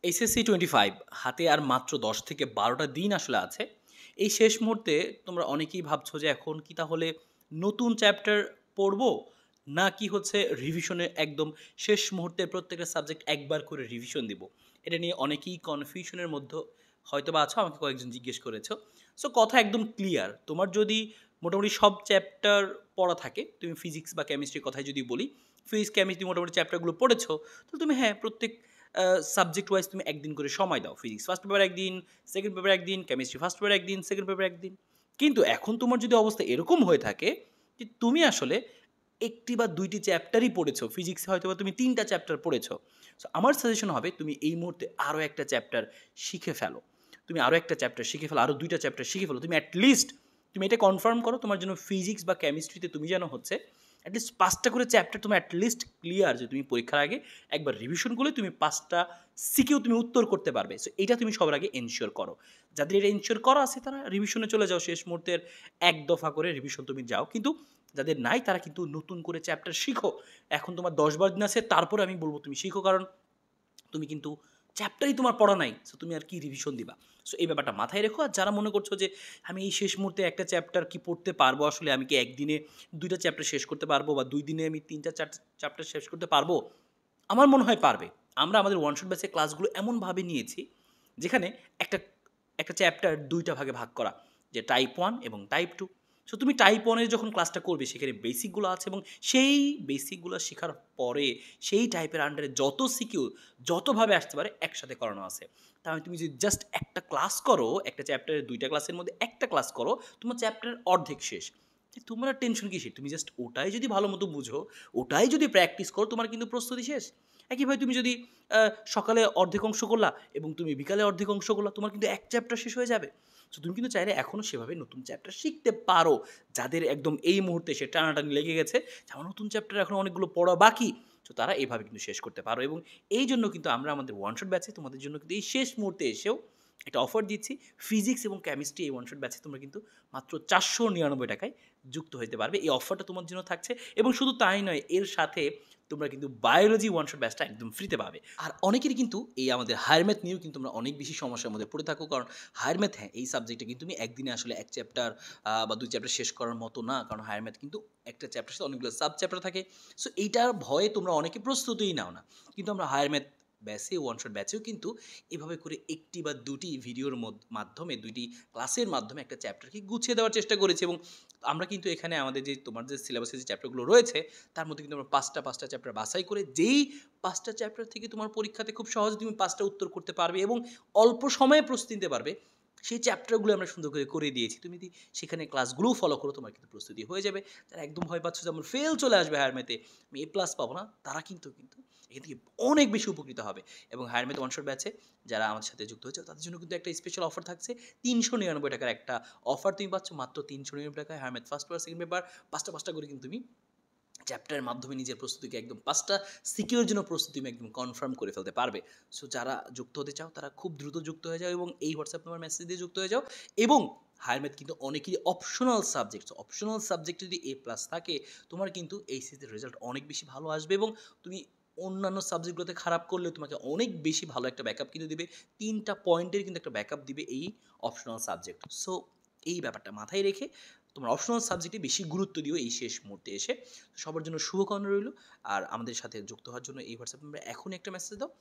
HSC 25 হাতে আর মাত্র ১০ থেকে ১২টা দিন আসলে আছে। এই শেষ মুহূর্তে তোমরা অনেকেই ভাবছো যে এখন কি তাহলে নতুন চ্যাপ্টার পড়বো? নাকি হচ্ছে রিভিশনের একদম শেষ মুহূর্তে প্রত্যেকটা সাবজেক্ট একবার করে রিভিশন দিব? এটা নিয়ে অনেকেই কনফিউশনের মধ্যে হয়তোবা আছো, আমাকে কয়েকজন জিজ্ঞেস করেছো। সো কথা একদম ক্লিয়ার। তোমার যদি মোটামুটি সব চ্যাপ্টার পড়া থাকে, তুমি ফিজিক্স বা কেমিস্ট্রির কথাই যদি বলি, ফিজিক্স, কেমিস্ট্রি মোটামুটি চ্যাপ্টারগুলো পড়েছো, তো তুমি হ্যাঁ, প্রত্যেক সাবজেক্ট ওয়াইজ তুমি একদিন করে সময় দাও। ফিজিক্স ফার্স্ট পেপার একদিন, সেকেন্ড পেপার একদিন, কেমিস্ট্রি ফার্স্ট পেপার একদিন, সেকেন্ড পেপার একদিন। কিন্তু এখন তোমার যদি অবস্থা এরকম হয়ে থাকে যে তুমি আসলে একটি বা দুইটি চ্যাপ্টারই পড়েছো, ফিজিক্সে হয়তো বা তুমি ৩টা চ্যাপ্টার পড়েছো। সো আমার সাজেশন হবে তুমি এই মুহূর্তে আরও একটা চ্যাপ্টার শিখে ফেলো। তুমি আরও একটা চ্যাপ্টার শিখে ফেলো, আরও ২টা চ্যাপ্টার শিখে ফেলো। তুমি অ্যাটলিস্ট তুমি এটা কনফার্ম করো তোমার জন্য ফিজিক্স বা কেমিস্ট্রিতে তুমি যেন হচ্ছে অ্যাটলিস্ট ৫টা করে চ্যাপ্টার তোমার অ্যাটলিস্ট ক্লিয়ার, যে তুমি পরীক্ষার আগে একবার রিভিশন করলে তুমি ৫টা সিকিউ তুমি উত্তর করতে পারবে। সো এটা তুমি সবার আগে এনশিওর করো। যাদের এটা এনশিওর করা আছে তারা রিভিশনে চলে যাও, শেষ মুহূর্তের এক দফা করে রিভিশন তুমি যাও। কিন্তু যাদের নাই তারা কিন্তু নতুন করে চ্যাপ্টার শিখো। এখন তোমার ১০-১২ দিন আছে, তারপরে আমি বলব তুমি শিখো, কারণ তুমি কিন্তু চ্যাপ্টারই তোমার পড়া নাই। সো তুমি আর কি রিভিশন দিবা? সো এই ব্যাপারটা মাথায় রেখো। আর যারা মনে করছো যে আমি এই শেষ মুহূর্তে একটা চ্যাপ্টার কি পড়তে পারবো, আসলে আমি কি একদিনে ২টা চ্যাপ্টার শেষ করতে পারবো বা ২ দিনে আমি ৩টা-৪টা চ্যাপ্টার শেষ করতে পারবো? আমার মনে হয় পারবে। আমরা আমাদের ওয়ান শট ব্যাচের ক্লাসগুলো এমনভাবে নিয়েছি যেখানে একটা একটা চ্যাপ্টার ২টা ভাগে ভাগ করা, যে টাইপ 1 এবং টাইপ 2। সো তুমি টাইপ 1 এর যখন ক্লাসটা করবে সেখানে বেসিকগুলো আছে, এবং সেই বেসিকগুলো শেখার পরে সেই টাইপের আন্ডারে যত সিকিউ যতভাবে আসতে পারে একসাথে করানো আছে। তাহলে তুমি যদি জাস্ট একটা ক্লাস করো, একটা চ্যাপ্টারের ২টা ক্লাসের মধ্যে একটা ক্লাস করো, তোমার চ্যাপ্টারের অর্ধেক শেষ। তোমার আর টেনশন কিসের? তুমি জাস্ট ওটাই যদি ভালো মতো বুঝো, ওটাই যদি প্র্যাকটিস করো, তোমার কিন্তু প্রস্তুতি শেষ। একইভাবে তুমি যদি সকালে অর্ধেক অংশ করলা এবং তুমি বিকালে অর্ধেক অংশ করলা, তোমার কিন্তু এক চ্যাপ্টার শেষ হয়ে যাবে। সো তুমি কিন্তু চাইলে এখনও সেভাবে নতুন চ্যাপ্টার শিখতে পারো। যাদের একদম এই মুহূর্তে সে টানাটানি লেগে গেছে যে আমার নতুন চ্যাপ্টার এখনও অনেকগুলো পড়া বাকি, তো তারা এইভাবে কিন্তু শেষ করতে পারো। এবং এই জন্য কিন্তু আমরা আমাদের ওয়ান শট ব্যাচে তোমাদের জন্য কিন্তু এই শেষ মুহূর্তে এসেও একটা অফার দিচ্ছি। ফিজিক্স এবং কেমিস্ট্রি এই ওয়ান শট ব্যাচে তোমরা কিন্তু মাত্র ৪৯৯ টাকায় যুক্ত হতে পারবে। এই অফারটা তোমার জন্য থাকছে, এবং শুধু তাই নয়, এর সাথে তোমরা কিন্তু বায়োলজি ওয়ান শট ব্যাচটা একদম ফ্রিতে পাবে। আর অনেকেরই কিন্তু এই আমাদের হায়ার ম্যাথ নিয়েও কিন্তু তোমরা অনেক বেশি সমস্যার মধ্যে পড়ে থাকো, কারণ হায়ার ম্যাথ, হ্যাঁ, এই সাবজেক্টে কিন্তু তুমি একদিনে আসলে এক চ্যাপ্টার বা ২ চ্যাপ্টার শেষ করার মতো না, কারণ হায়ার ম্যাথ কিন্তু একটা চ্যাপ্টার সাথে অনেকগুলো সাব চ্যাপ্টার থাকে। সো এইটার ভয়ে তোমরা অনেকে প্রস্তুতিই নাও না। কিন্তু আমরা হায়ার ম্যাথ ব্যাচে, ওয়ান শট ব্যাচেও কিন্তু এভাবে করে একটি বা দুটি ভিডিওর মাধ্যমে, ২টি ক্লাসের মাধ্যমে একটা চ্যাপ্টারকে গুছিয়ে দেওয়ার চেষ্টা করেছি। এবং আমরা কিন্তু এখানে আমাদের যে তোমার যে সিলেবাসের যে চ্যাপ্টারগুলো রয়েছে তার মধ্যে কিন্তু আমরা ৫টা চ্যাপ্টার বাছাই করে, যেই ৫টা চ্যাপ্টার থেকে তোমার পরীক্ষাতে খুব সহজে তুমি ৫টা উত্তর করতে পারবে এবং অল্প সময়ে প্রস্তুতি নিতে পারবে, সেই চ্যাপ্টারগুলো আমরা সুন্দর করে দিয়েছি। তুমি যদি সেখানে ক্লাসগুলোও ফলো করো, তোমার কিন্তু প্রস্তুতি হয়ে যাবে। যারা একদম ভয় পাচ্ছ যে আমার ফেল চলে আসবে হায়ার ম্যাথে, আমি এ প্লাস পাবো না, তারা কিন্তু এখান থেকে অনেক বেশি উপকৃত হবে। এবং হায়ার ম্যাথ ওয়ান শট ব্যাচে যারা আমাদের সাথে যুক্ত হয়েছে তাদের জন্য কিন্তু একটা স্পেশাল অফার থাকছে। ৩৯৯ টাকার একটা অফার তুমি পাচ্ছ মাত্র ৩৯৯ টাকায়। Higher math first paper, second paper ৫টা করে কিন্তু তুমি চ্যাপ্টারের মাধ্যমে নিজের প্রস্তুতিকে একদম ৫টা সিকিউর জন্য প্রস্তুতি তুমি একদম কনফার্ম করে ফেলতে পারবে। সো যারা যুক্ত হতে চাও তারা খুব দ্রুত যুক্ত হয়ে যাও এবং এই হোয়াটসঅ্যাপ নাম্বার মেসেজ দিয়ে যুক্ত হয়ে যাও। এবং হায়ার ম্যাথ কিন্তু অনেকেরই অপশনাল সাবজেক্ট। সো অপশনাল সাবজেক্টে যদি এ প্লাস থাকে, তোমার কিন্তু এইচএসসির রেজাল্ট অনেক বেশি ভালো আসবে, এবং তুমি অন্যান্য সাবজেক্টগুলোতে খারাপ করলেও তোমাকে অনেক বেশি ভালো একটা ব্যাকআপ কিন্তু দিবে। ৩টা পয়েন্টের কিন্তু একটা ব্যাকআপ দিবে এই অপশনাল সাবজেক্ট। সো এই ব্যাপারটা মাথায় রেখে তোমরা অপশনাল সাবজেক্টে বেশি গুরুত্ব দিও এই শেষ মুহূর্তে এসে। সবার জন্য শুভকামনা রইল। আর আমাদের সাথে যুক্ত হওয়ার জন্য এই হোয়াটসঅ্যাপ নাম্বারে এখনই একটা মেসেজ দাও।